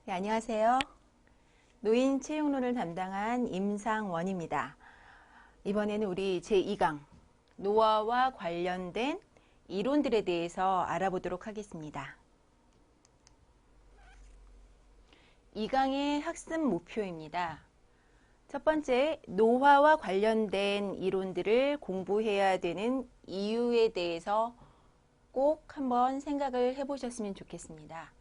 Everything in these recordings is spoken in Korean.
네, 안녕하세요. 노인 채용론을 담당한 임상원입니다. 이번에는 우리 제2강 노화와 관련된 이론들에 대해서 알아보도록 하겠습니다. 2강의 학습 목표입니다. 첫 번째, 노화와 관련된 이론들을 공부해야 되는 이유에 대해서 꼭 한번 생각을 해보셨으면 좋겠습니다.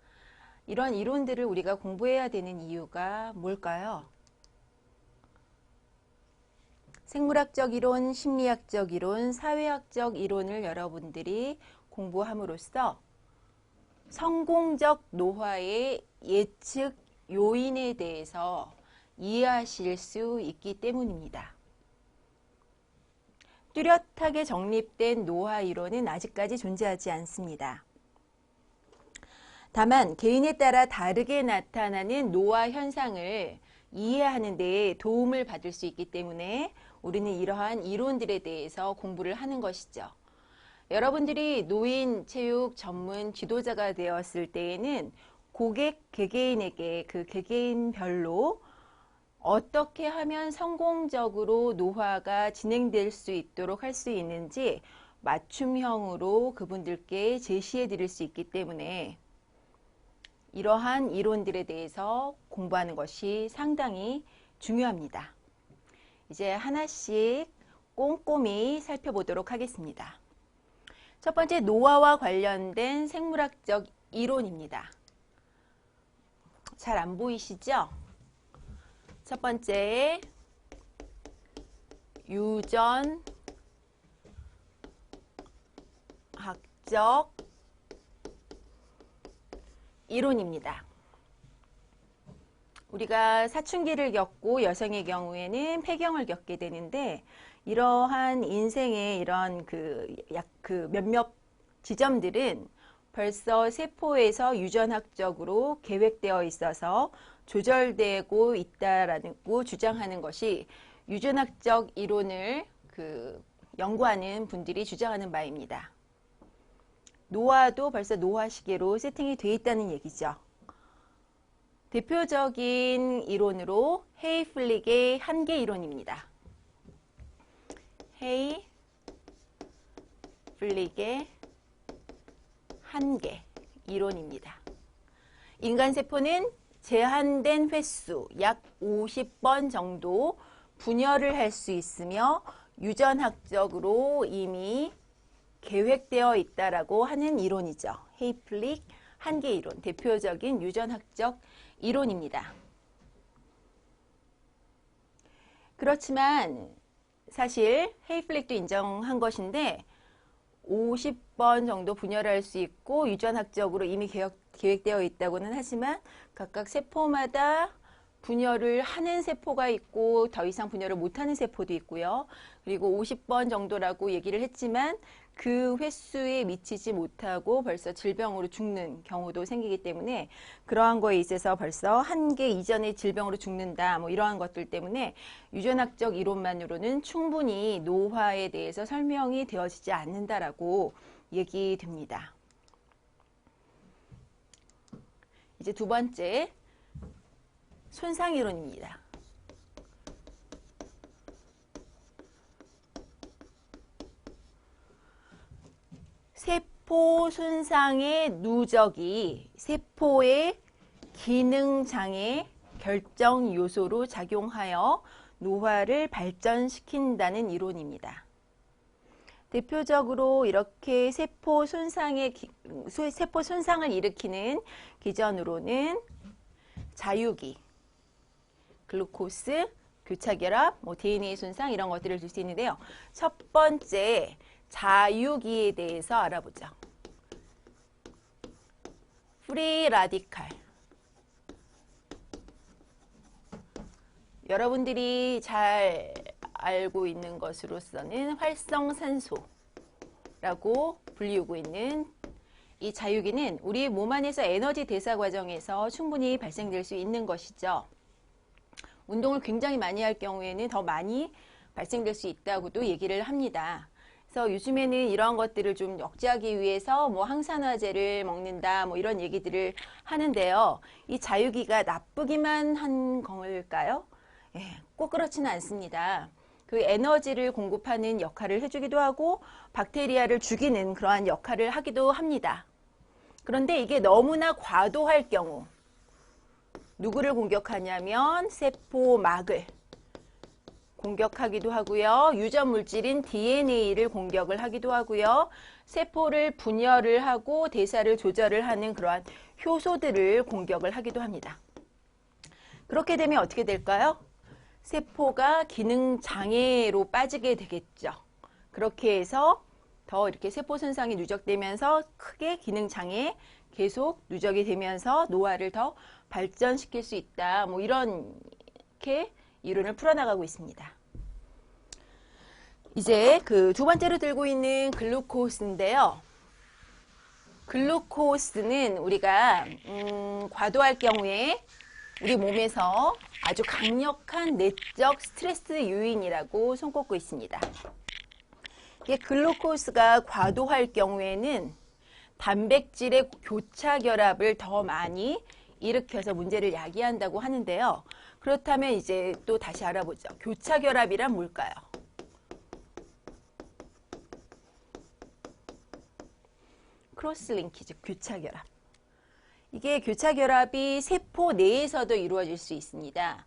이런 이론들을 우리가 공부해야 되는 이유가 뭘까요? 생물학적 이론, 심리학적 이론, 사회학적 이론을 여러분들이 공부함으로써 성공적 노화의 예측 요인에 대해서 이해하실 수 있기 때문입니다. 뚜렷하게 정립된 노화 이론은 아직까지 존재하지 않습니다. 다만 개인에 따라 다르게 나타나는 노화 현상을 이해하는 데 도움을 받을 수 있기 때문에 우리는 이러한 이론들에 대해서 공부를 하는 것이죠. 여러분들이 노인 체육 전문 지도자가 되었을 때에는 고객 개개인에게 그 개개인별로 어떻게 하면 성공적으로 노화가 진행될 수 있도록 할 수 있는지 맞춤형으로 그분들께 제시해 드릴 수 있기 때문에 이러한 이론들에 대해서 공부하는 것이 상당히 중요합니다. 이제 하나씩 꼼꼼히 살펴보도록 하겠습니다. 첫 번째, 노화와 관련된 생물학적 이론입니다. 잘 안 보이시죠? 첫 번째, 유전학적 이론입니다. 우리가 사춘기를 겪고 여성의 경우에는 폐경을 겪게 되는데 이러한 인생의 이런 몇몇 지점들은 벌써 세포에서 유전학적으로 계획되어 있어서 조절되고 있다라고 주장하는 것이 유전학적 이론을 연구하는 분들이 주장하는 바입니다. 노화도 벌써 노화 시계로 세팅이 되어 있다는 얘기죠. 대표적인 이론으로 헤이플릭의 한계 이론입니다. 헤이플릭의 한계 이론입니다. 인간 세포는 제한된 횟수 약 50번 정도 분열을 할 수 있으며 유전학적으로 이미 계획되어 있다라고 하는 이론이죠. 헤이플릭 한계 이론, 대표적인 유전학적 이론입니다. 그렇지만 사실 헤이플릭도 인정한 것인데 50번 정도 분열할 수 있고 유전학적으로 이미 계획되어 있다고는 하지만 각각 세포마다 분열을 하는 세포가 있고 더 이상 분열을 못하는 세포도 있고요. 그리고 50번 정도라고 얘기를 했지만 그 횟수에 미치지 못하고 벌써 질병으로 죽는 경우도 생기기 때문에 그러한 거에 있어서 벌써 한계 이전의 질병으로 죽는다 뭐 이러한 것들 때문에 유전학적 이론만으로는 충분히 노화에 대해서 설명이 되어지지 않는다라고 얘기됩니다. 이제 두 번째, 손상이론입니다. 세포 손상의 누적이 세포의 기능장애 결정 요소로 작용하여 노화를 발전시킨다는 이론입니다. 대표적으로 이렇게 세포 손상을 일으키는 기전으로는 자유기, 글루코스, 교차결합, DNA 손상 이런 것들을 줄 수 있는데요. 첫 번째, 자유기에 대해서 알아보죠. 프리 라디칼. 여러분들이 잘 알고 있는 것으로서는 활성산소라고 불리우고 있는 이 자유기는 우리 몸 안에서 에너지 대사 과정에서 충분히 발생될 수 있는 것이죠. 운동을 굉장히 많이 할 경우에는 더 많이 발생될 수 있다고도 얘기를 합니다. 그래서 요즘에는 이런 것들을 좀 억제하기 위해서 뭐 항산화제를 먹는다 뭐 이런 얘기들을 하는데요. 이 자유기가 나쁘기만 한 걸까요? 예, 꼭 그렇지는 않습니다. 그 에너지를 공급하는 역할을 해주기도 하고 박테리아를 죽이는 그러한 역할을 하기도 합니다. 그런데 이게 너무나 과도할 경우 누구를 공격하냐면 세포막을 공격하기도 하고요. 유전 물질인 DNA를 공격을 하기도 하고요. 세포를 분열을 하고 대사를 조절을 하는 그러한 효소들을 공격을 하기도 합니다. 그렇게 되면 어떻게 될까요? 세포가 기능 장애로 빠지게 되겠죠. 그렇게 해서 더 이렇게 세포 손상이 누적되면서 크게 기능 장애 계속 누적이 되면서 노화를 더 발전시킬 수 있다. 뭐 이렇게 이론을 풀어나가고 있습니다. 이제 그 두 번째로 들고 있는 글루코스인데요. 글루코스는 우리가 과도할 경우에 우리 몸에서 아주 강력한 내적 스트레스 요인이라고 손꼽고 있습니다. 이게 글루코스가 과도할 경우에는 단백질의 교차 결합을 더 많이 일으켜서 문제를 야기한다고 하는데요. 그렇다면 이제 또 다시 알아보죠. 교차 결합이란 뭘까요? 크로스 링키지, 교차 결합. 이게 교차 결합이 세포 내에서도 이루어질 수 있습니다.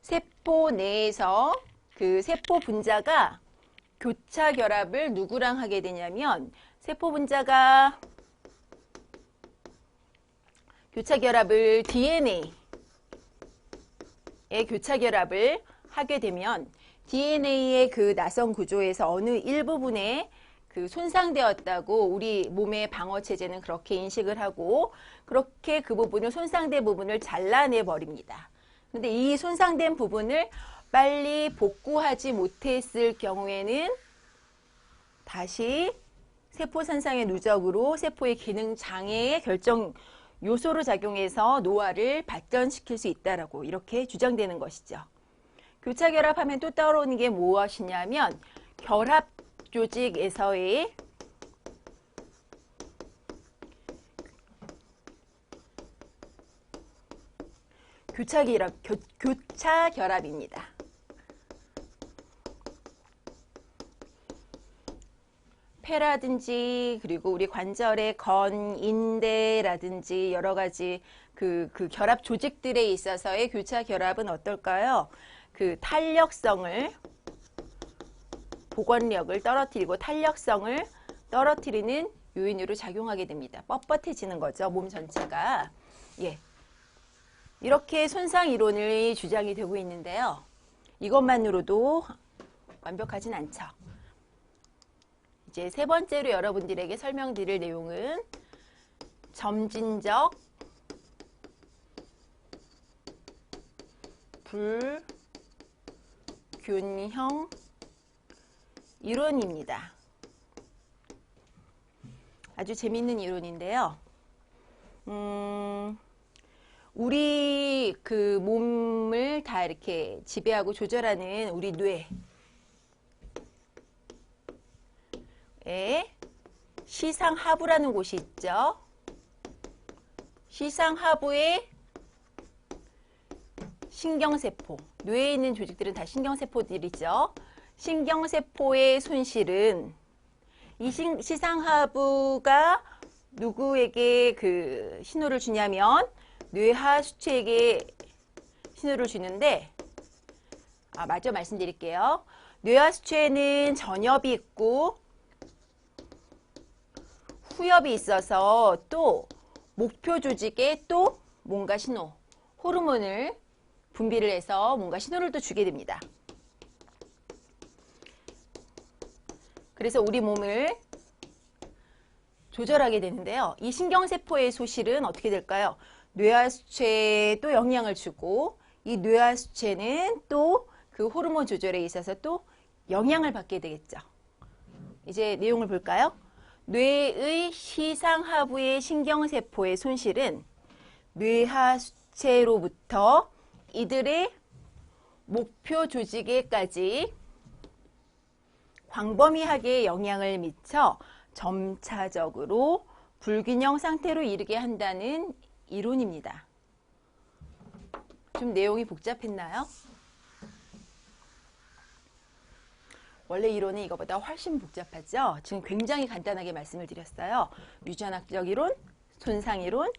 세포 내에서 그 세포 분자가 교차 결합을 누구랑 하게 되냐면 세포 분자가 교차 결합을 DNA의 교차 결합을 하게 되면 DNA의 그 나선 구조에서 어느 일부분에 그 손상되었다고 우리 몸의 방어 체제는 그렇게 인식을 하고 그렇게 그 부분을 손상된 부분을 잘라내 버립니다. 근데 이 손상된 부분을 빨리 복구하지 못했을 경우에는 다시 세포 손상의 누적으로 세포의 기능 장애의 결정 요소로 작용해서 노화를 발전시킬 수 있다라고 이렇게 주장되는 것이죠. 교차 결합하면 또 떠오르는 게 무엇이냐면 결합 조직에서의 교차 결합입니다. 폐라든지 그리고 우리 관절의 건, 인대라든지 여러 가지 그 결합 조직들에 있어서의 교차 결합은 어떨까요? 그 탄력성을 복원력을 떨어뜨리고 탄력성을 떨어뜨리는 요인으로 작용하게 됩니다. 뻣뻣해지는 거죠. 몸 전체가. 예. 이렇게 손상 이론이 주장이 되고 있는데요. 이것만으로도 완벽하진 않죠. 이제 세 번째로 여러분들에게 설명드릴 내용은 점진적 불균형 이론입니다. 아주 재밌는 이론인데요. 우리 그 몸을 다 이렇게 지배하고 조절하는 우리 뇌에 시상하부라는 곳이 있죠. 시상하부의 신경세포, 뇌에 있는 조직들은 다 신경세포들이죠. 신경세포의 손실은 이 시상하부가 누구에게 그 신호를 주냐면 뇌하 수체에게 신호를 주는데 마저 말씀드릴게요. 뇌하 수체에는 전엽이 있고 후엽이 있어서 또 목표 조직에 또 뭔가 신호, 호르몬을 분비를 해서 뭔가 신호를 또 주게 됩니다. 그래서 우리 몸을 조절하게 되는데요. 이 신경세포의 소실은 어떻게 될까요? 뇌하수체에 또 영향을 주고 이 뇌하수체는 또 그 호르몬 조절에 있어서 또 영향을 받게 되겠죠. 이제 내용을 볼까요? 뇌의 시상하부의 신경세포의 손실은 뇌하수체로부터 이들의 목표 조직에까지 광범위하게 영향을 미쳐 점차적으로 불균형 상태로 이르게 한다는 이론입니다. 좀 내용이 복잡했나요? 원래 이론은 이거보다 훨씬 복잡하죠. 지금 굉장히 간단하게 말씀을 드렸어요. 유전학적 이론, 손상 이론,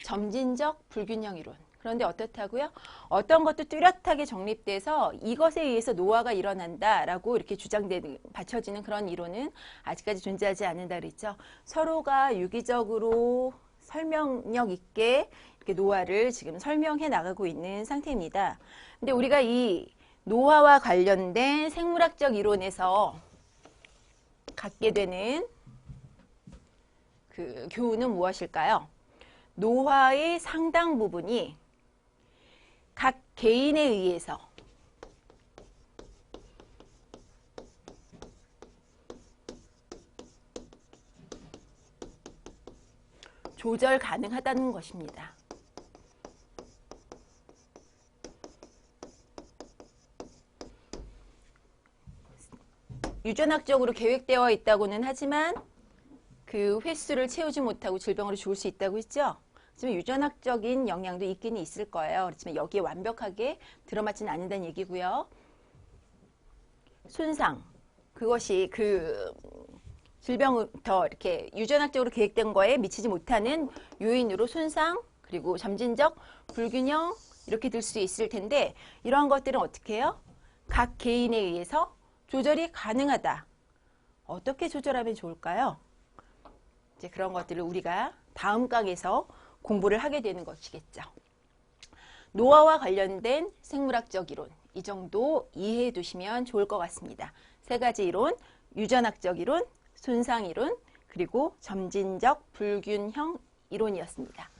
점진적 불균형 이론. 그런데 어떻다고요? 어떤 것도 뚜렷하게 정립돼서 이것에 의해서 노화가 일어난다라고 이렇게 받쳐지는 그런 이론은 아직까지 존재하지 않는다 그랬죠. 서로가 유기적으로 설명력 있게 이렇게 노화를 지금 설명해 나가고 있는 상태입니다. 근데 우리가 이 노화와 관련된 생물학적 이론에서 갖게 되는 그 교훈은 무엇일까요? 노화의 상당 부분이 각 개인에 의해서 조절 가능하다는 것입니다. 유전학적으로 계획되어 있다고는 하지만 그 횟수를 채우지 못하고 질병으로 죽을 수 있다고 했죠. 하지만 유전학적인 영향도 있기는 있을 거예요. 그렇지만 여기에 완벽하게 들어맞지는 않는다는 얘기고요. 손상, 그것이 그 질병부터 이렇게 유전학적으로 계획된 거에 미치지 못하는 요인으로 손상, 그리고 점진적 불균형 이렇게 들 수 있을 텐데 이러한 것들은 어떻게 해요? 각 개인에 의해서 조절이 가능하다. 어떻게 조절하면 좋을까요? 이제 그런 것들을 우리가 다음 강에서 공부를 하게 되는 것이겠죠. 노화와 관련된 생물학적 이론, 이 정도 이해해 두시면 좋을 것 같습니다. 세 가지 이론, 유전학적 이론, 손상 이론, 그리고 점진적 불균형 이론이었습니다.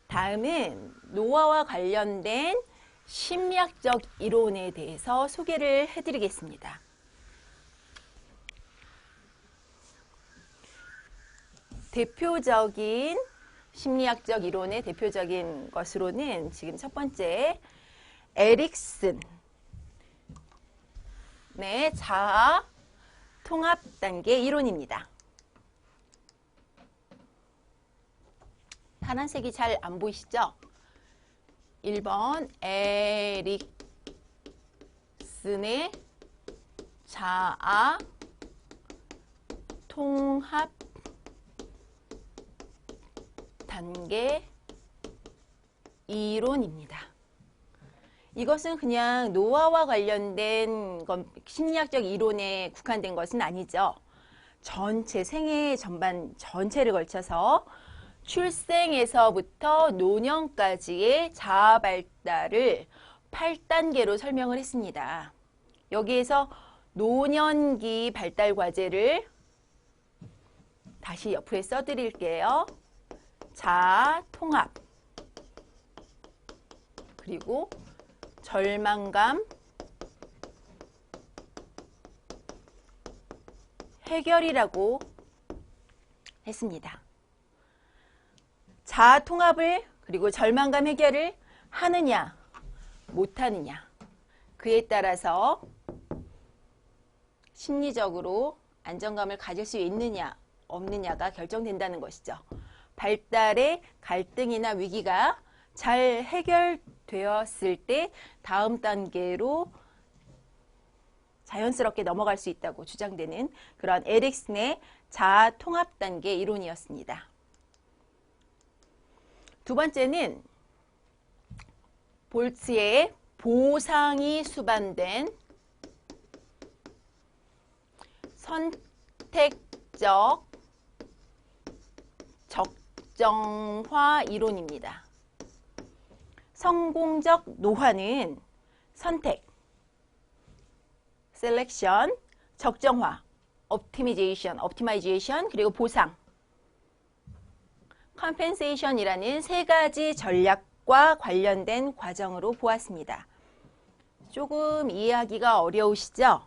다음은 노화와 관련된 심리학적 이론에 대해서 소개를 해드리겠습니다. 대표적인 심리학적 이론의 대표적인 것으로는 지금 첫 번째 에릭슨의 자아 통합 단계 이론입니다. 파란색이 잘 안 보이시죠? 1번 에릭슨의 자아 통합 단계 이론입니다. 이것은 그냥 노화와 관련된 심리학적 이론에 국한된 것은 아니죠. 전체 생애 전반 전체를 걸쳐서 출생에서부터 노년까지의 자아 발달을 8단계로 설명을 했습니다. 여기에서 노년기 발달 과제를 다시 옆에 써드릴게요. 자아 통합, 그리고 절망감, 해결이라고 했습니다. 자아 통합을 그리고 절망감 해결을 하느냐 못하느냐, 그에 따라서 심리적으로 안정감을 가질 수 있느냐 없느냐가 결정된다는 것이죠. 발달의 갈등이나 위기가 잘 해결되었을 때 다음 단계로 자연스럽게 넘어갈 수 있다고 주장되는 그런 에릭슨의 자아 통합 단계 이론이었습니다. 두 번째는 볼츠의 보상이 수반된 선택적 적정화 이론입니다. 성공적 노화는 선택, 셀렉션, 적정화, 옵티마이제이션, 그리고 보상, 컴펜세이션이라는 세 가지 전략과 관련된 과정으로 보았습니다. 조금 이해하기가 어려우시죠?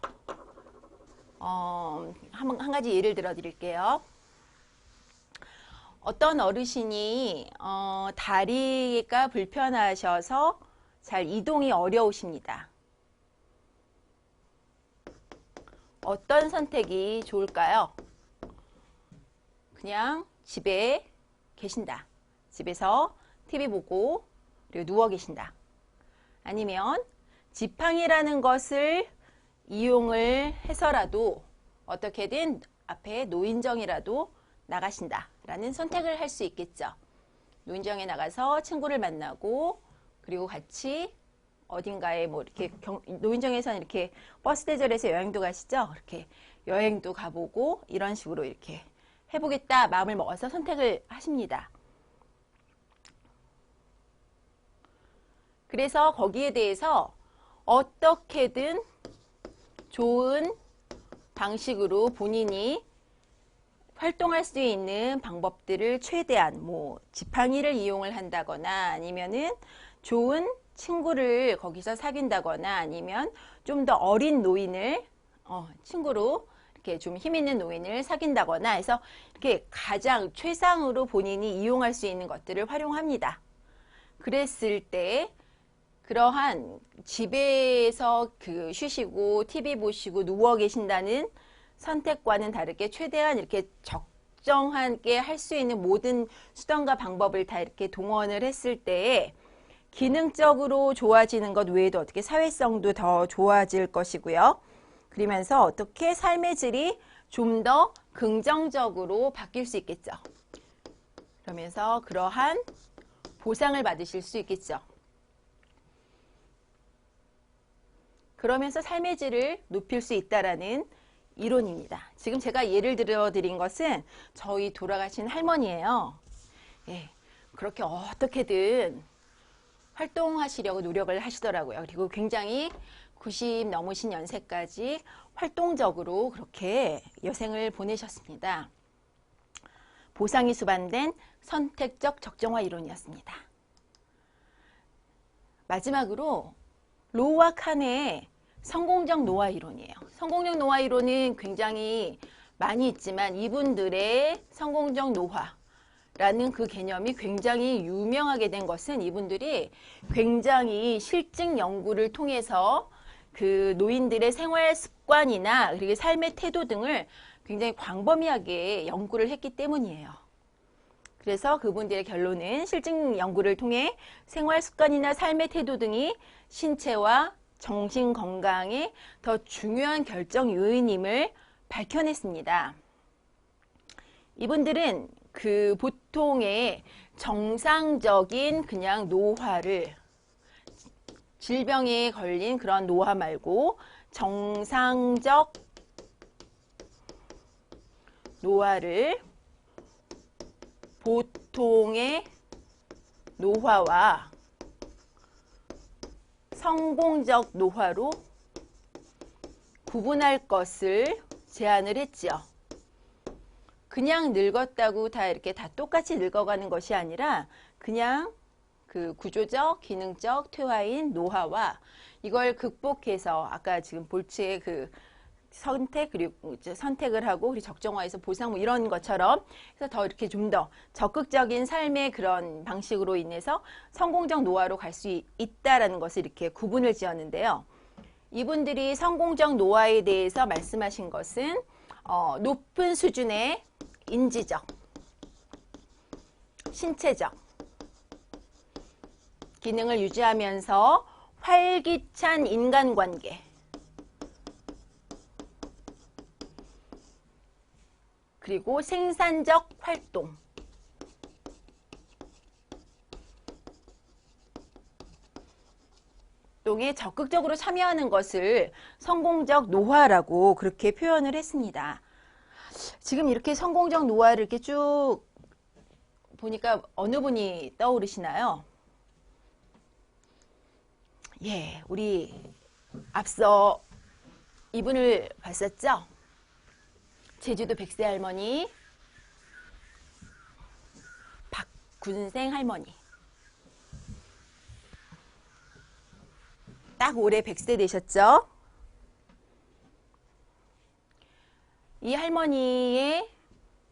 한 가지 예를 들어 드릴게요. 어떤 어르신이 다리가 불편하셔서 잘 이동이 어려우십니다. 어떤 선택이 좋을까요? 그냥 집에 계신다. 집에서 TV 보고 그리고 누워 계신다. 아니면 지팡이라는 것을 이용을 해서라도 어떻게든 앞에 노인정이라도 나가신다 라는 선택을 할 수 있겠죠. 노인정에 나가서 친구를 만나고 그리고 같이 어딘가에 뭐 이렇게 노인정에서는 이렇게 버스 대절해서 여행도 가시죠. 이렇게 여행도 가보고 이런 식으로 이렇게 해보겠다 마음을 먹어서 선택을 하십니다. 그래서 거기에 대해서 어떻게든 좋은 방식으로 본인이 활동할 수 있는 방법들을 최대한 뭐 지팡이를 이용을 한다거나 아니면은 좋은 친구를 거기서 사귄다거나 아니면 좀 더 어린 노인을 친구로 이렇게 좀 힘 있는 노인을 사귄다거나 해서 이렇게 가장 최상으로 본인이 이용할 수 있는 것들을 활용합니다. 그랬을 때 그러한 집에서 쉬시고 TV 보시고 누워 계신다는 선택과는 다르게 최대한 이렇게 적정하게 할 수 있는 모든 수단과 방법을 다 이렇게 동원을 했을 때에 기능적으로 좋아지는 것 외에도 어떻게 사회성도 더 좋아질 것이고요. 그러면서 어떻게 삶의 질이 좀 더 긍정적으로 바뀔 수 있겠죠. 그러면서 그러한 보상을 받으실 수 있겠죠. 그러면서 삶의 질을 높일 수 있다라는 이론입니다. 지금 제가 예를 들어 드린 것은 저희 돌아가신 할머니예요. 예, 그렇게 어떻게든 활동하시려고 노력을 하시더라고요. 그리고 굉장히 90 넘으신 연세까지 활동적으로 그렇게 여생을 보내셨습니다. 보상이 수반된 선택적 적정화 이론이었습니다. 마지막으로 로우와 칸의 성공적 노화 이론이에요. 성공적 노화 이론은 굉장히 많이 있지만 이분들의 성공적 노화라는 그 개념이 굉장히 유명하게 된 것은 이분들이 굉장히 실증 연구를 통해서 그 노인들의 생활 습관이나 그리고 삶의 태도 등을 굉장히 광범위하게 연구를 했기 때문이에요. 그래서 그분들의 결론은 실증 연구를 통해 생활 습관이나 삶의 태도 등이 신체와 정신 건강에 더 중요한 결정 요인임을 밝혀냈습니다. 이분들은 그 보통의 정상적인 그냥 노화를 질병에 걸린 그런 노화 말고 정상적 노화를 보통의 노화와 성공적 노화로 구분할 것을 제안을 했죠. 그냥 늙었다고 다 이렇게 다 똑같이 늙어가는 것이 아니라 그냥 그 구조적, 기능적 퇴화인 노화와 이걸 극복해서 아까 지금 볼츠의 그 선택 그리고 선택을 하고 그리고 적정화해서 보상 뭐 이런 것처럼 해서 더 이렇게 좀 더 적극적인 삶의 그런 방식으로 인해서 성공적 노화로 갈 수 있다라는 것을 이렇게 구분을 지었는데요. 이분들이 성공적 노화에 대해서 말씀하신 것은 높은 수준의 인지적, 신체적 기능을 유지하면서 활기찬 인간관계 그리고 생산적 활동 활동에 적극적으로 참여하는 것을 성공적 노화라고 그렇게 표현을 했습니다. 지금 이렇게 성공적 노화를 이렇게 쭉 보니까 어느 분이 떠오르시나요? 예, 우리 앞서 이분을 봤었죠? 제주도 백세 할머니, 박군생 할머니. 딱 올해 100세 되셨죠? 이 할머니의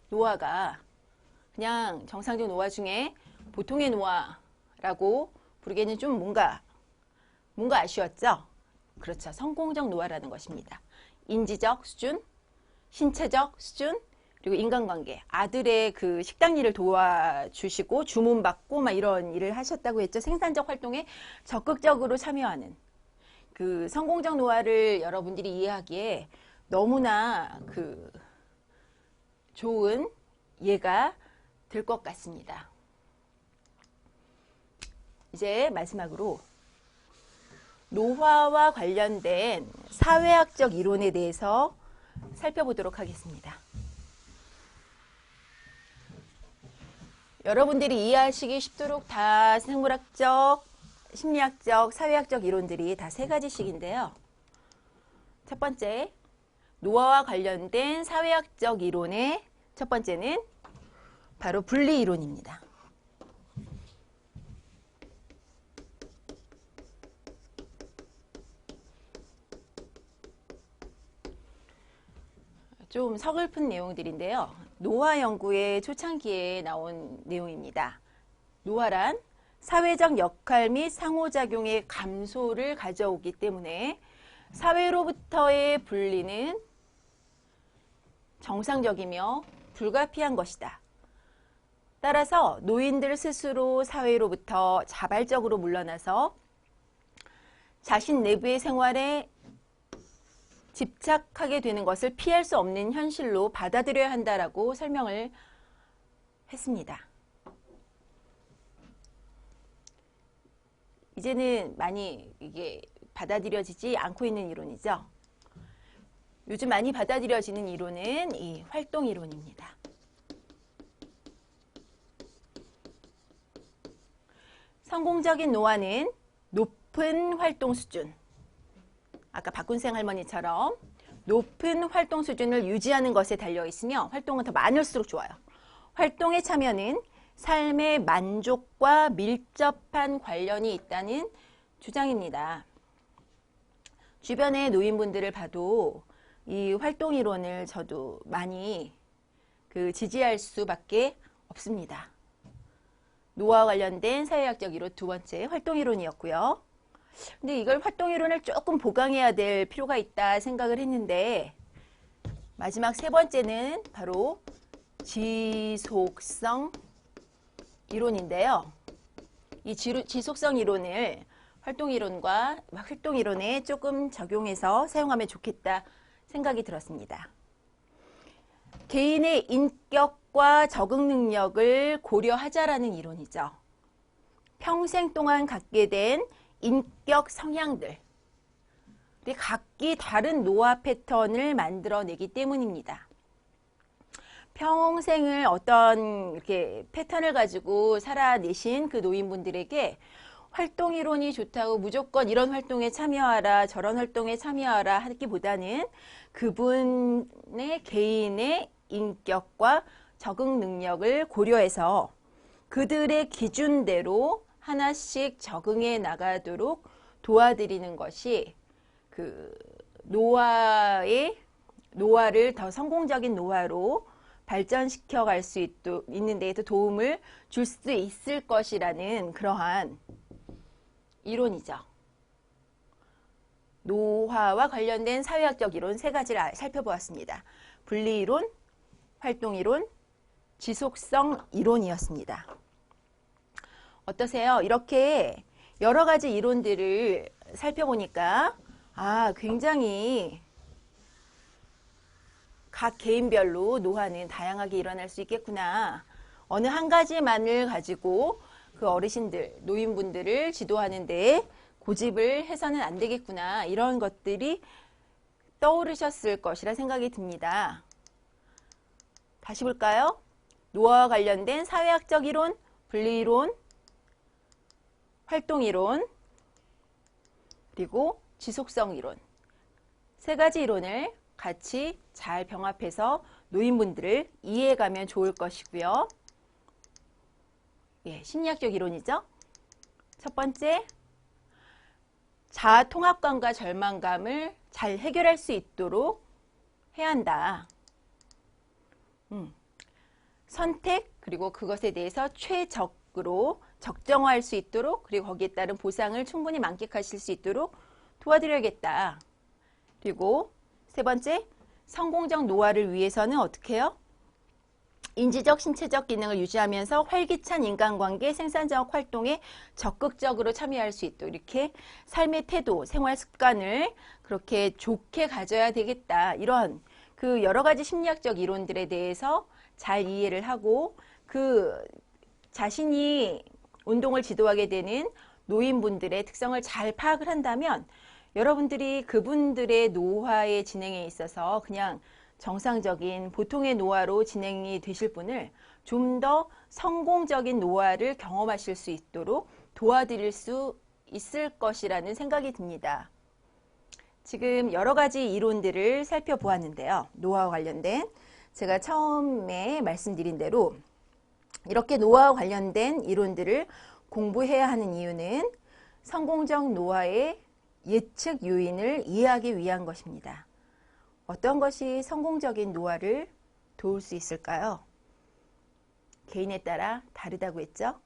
노화가 그냥 정상적 노화 중에 보통의 노화라고 부르기에는 좀 뭔가 아쉬웠죠? 그렇죠. 성공적 노화라는 것입니다. 인지적 수준, 신체적 수준, 그리고 인간관계, 아들의 그 식당 일을 도와주시고 주문받고 막 이런 일을 하셨다고 했죠. 생산적 활동에 적극적으로 참여하는 그 성공적 노화를 여러분들이 이해하기에 너무나 그 좋은 예가 될 것 같습니다. 이제 마지막으로 노화와 관련된 사회학적 이론에 대해서 살펴보도록 하겠습니다. 여러분들이 이해하시기 쉽도록 다 생물학적, 심리학적, 사회학적 이론들이 다 세 가지씩인데요. 첫 번째, 노화와 관련된 사회학적 이론의 첫 번째는 바로 분리 이론입니다. 좀 서글픈 내용들인데요. 노화 연구의 초창기에 나온 내용입니다. 노화란 사회적 역할 및 상호작용의 감소를 가져오기 때문에 사회로부터의 분리는 정상적이며 불가피한 것이다. 따라서 노인들 스스로 사회로부터 자발적으로 물러나서 자신 내부의 생활에 집착하게 되는 것을 피할 수 없는 현실로 받아들여야 한다라고 설명을 했습니다. 이제는 많이 이게 받아들여지지 않고 있는 이론이죠. 요즘 많이 받아들여지는 이론은 이 활동 이론입니다. 성공적인 노화는 높은 활동 수준, 아까 박군생 할머니처럼 높은 활동 수준을 유지하는 것에 달려 있으며 활동은 더 많을수록 좋아요. 활동의 참여는 삶의 만족과 밀접한 관련이 있다는 주장입니다. 주변의 노인분들을 봐도 이 활동 이론을 저도 많이 지지할 수밖에 없습니다. 노화와 관련된 사회학적 이론 두 번째 활동 이론이었고요. 근데 이걸 활동 이론을 조금 보강해야 될 필요가 있다 생각을 했는데 마지막 세 번째는 바로 지속성 이론인데요. 이 지속성 이론을 활동 이론과 활동 이론에 조금 적용해서 사용하면 좋겠다 생각이 들었습니다. 개인의 인격과 적응 능력을 고려하자라는 이론이죠. 평생 동안 갖게 된 인격 성향들, 각기 다른 노화 패턴을 만들어내기 때문입니다. 평생을 어떤 이렇게 패턴을 가지고 살아내신 그 노인분들에게 활동 이론이 좋다고 무조건 이런 활동에 참여하라, 저런 활동에 참여하라 하기보다는 그분의 개인의 인격과 적응 능력을 고려해서 그들의 기준대로 하나씩 적응해 나가도록 도와드리는 것이 그 노화를 더 성공적인 노화로 발전시켜 갈 수 있는 데에도 도움을 줄 수 있을 것이라는 그러한 이론이죠. 노화와 관련된 사회학적 이론 세 가지를 살펴보았습니다. 분리이론, 활동이론, 지속성 이론이었습니다. 어떠세요? 이렇게 여러 가지 이론들을 살펴보니까 굉장히 각 개인별로 노화는 다양하게 일어날 수 있겠구나. 어느 한 가지만을 가지고 그 어르신들, 노인분들을 지도하는 데 고집을 해서는 안 되겠구나. 이런 것들이 떠오르셨을 것이라 생각이 듭니다. 다시 볼까요? 노화와 관련된 사회학적 이론, 분리이론, 활동이론, 그리고 지속성 이론. 세 가지 이론을 같이 잘 병합해서 노인분들을 이해해가면 좋을 것이고요. 심리학적 이론이죠. 첫 번째, 자아 통합감과 절망감을 잘 해결할 수 있도록 해야 한다. 선택, 그리고 그것에 대해서 최적으로 적정화할 수 있도록, 그리고 거기에 따른 보상을 충분히 만끽하실 수 있도록 도와드려야겠다. 그리고 세 번째, 성공적 노화를 위해서는 어떻게 해요? 인지적, 신체적 기능을 유지하면서 활기찬 인간관계, 생산적 활동에 적극적으로 참여할 수 있도록 이렇게 삶의 태도, 생활 습관을 그렇게 좋게 가져야 되겠다. 이런 그 여러 가지 심리학적 이론들에 대해서 잘 이해를 하고 그 자신이 운동을 지도하게 되는 노인분들의 특성을 잘 파악을 한다면 여러분들이 그분들의 노화의 진행에 있어서 그냥 정상적인 보통의 노화로 진행이 되실 분을 좀 더 성공적인 노화를 경험하실 수 있도록 도와드릴 수 있을 것이라는 생각이 듭니다. 지금 여러 가지 이론들을 살펴보았는데요. 노화와 관련된 제가 처음에 말씀드린 대로 이렇게 노화와 관련된 이론들을 공부해야 하는 이유는 성공적 노화의 예측 요인을 이해하기 위한 것입니다. 어떤 것이 성공적인 노화를 도울 수 있을까요? 개인에 따라 다르다고 했죠?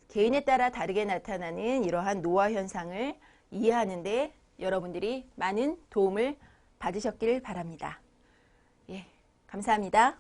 개인에 따라 다르게 나타나는 이러한 노화 현상을 이해하는 데 여러분들이 많은 도움을 받으셨길 바랍니다. 예, 감사합니다.